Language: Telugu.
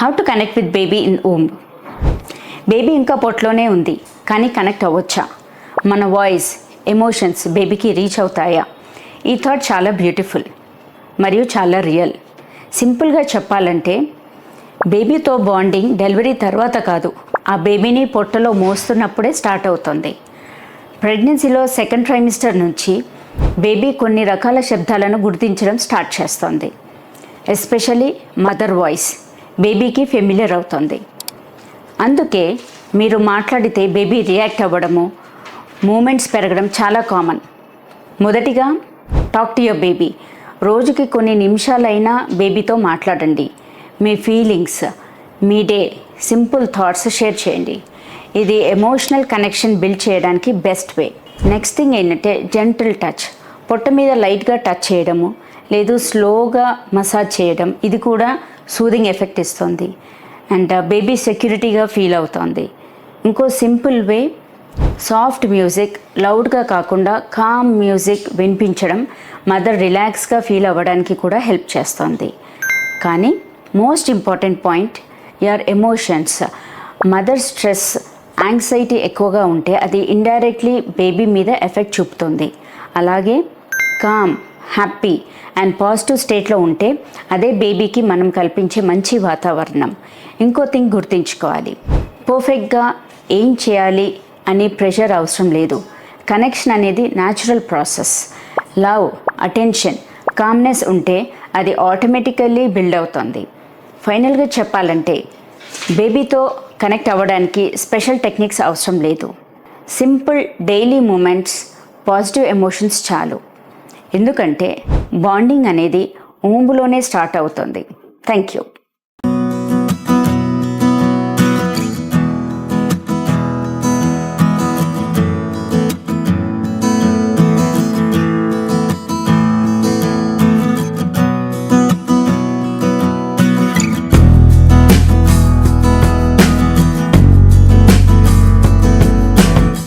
How to connect with baby in womb. Baby ఇంకా పొట్టలోనే ఉంది, కానీ కనెక్ట్ అవ్వచ్చా? మన వాయిస్, ఎమోషన్స్ బేబీకి రీచ్ అవుతాయా? ఈ థాట్ చాలా బ్యూటిఫుల్ మరియు చాలా రియల్. సింపుల్గా చెప్పాలంటే బేబీతో బాండింగ్ డెలివరీ తర్వాత కాదు, ఆ బేబీని పొట్టలో మోస్తున్నప్పుడే స్టార్ట్ అవుతుంది. ప్రెగ్నెన్సీలో సెకండ్ ట్రైమిస్టర్ నుంచి బేబీ కొన్ని రకాల శబ్దాలను గుర్తించడం స్టార్ట్ చేస్తుంది. ఎస్పెషలీ మదర్ వాయిస్ బేబీకి ఫెమిలియర్ అవుతుంది. అందుకే మీరు మాట్లాడితే బేబీ రియాక్ట్ అవ్వడము, మూమెంట్స్ పెరగడం చాలా కామన్. మొదటిగా టాక్ టు యువర్ బేబీ. రోజుకి కొన్ని నిమిషాలైనా బేబీతో మాట్లాడండి. మీ ఫీలింగ్స్, మీ డే, సింపుల్ థాట్స్ షేర్ చేయండి. ఇది ఎమోషనల్ కనెక్షన్ బిల్డ్ చేయడానికి బెస్ట్ వే. నెక్స్ట్ థింగ్ ఏంటంటే జెంటిల్ టచ్. పొట్ట మీద లైట్గా టచ్ చేయడము, లేదు స్లోగా మసాజ్ చేయడం, ఇది కూడా సూదింగ్ ఎఫెక్ట్ ఇస్తుంది అండ్ బేబీ సెక్యూరిటీగా ఫీల్ అవుతుంది. ఇంకో సింపుల్ వే, సాఫ్ట్ మ్యూజిక్, లౌడ్గా కాకుండా కామ్ మ్యూజిక్ వినిపించడం మదర్ రిలాక్స్గా ఫీల్ అవ్వడానికి కూడా హెల్ప్ చేస్తుంది. కానీ most important point, your emotions. Mother stress, anxiety ఎక్కువగా ఉంటే అది ఇండైరెక్ట్లీ బేబీ మీద ఎఫెక్ట్ చూపుతుంది. అలాగే కామ్, హ్యాపీ అండ్ పాజిటివ్ స్టేట్లో ఉంటే అదే బేబీకి మనం కల్పించే మంచి వాతావరణం. ఇంకో థింగ్ గుర్తుంచుకోవాలి, పర్ఫెక్ట్గా ఏం చేయాలి అనే ప్రెషర్ అవసరం లేదు. కనెక్షన్ అనేది natural process. Love, attention, calmness ఉంటే అది ఆటోమేటికల్లీ బిల్డ్ అవుతుంది. ఫైనల్గా చెప్పాలంటే బేబీతో కనెక్ట్ అవ్వడానికి స్పెషల్ టెక్నిక్స్ అవసరం లేదు. Simple daily moments, positive emotions చాలు. ఎందుకంటే బాండింగ్ అనేది ఊంబులోనే స్టార్ట్ అవుతుంది. Thank you.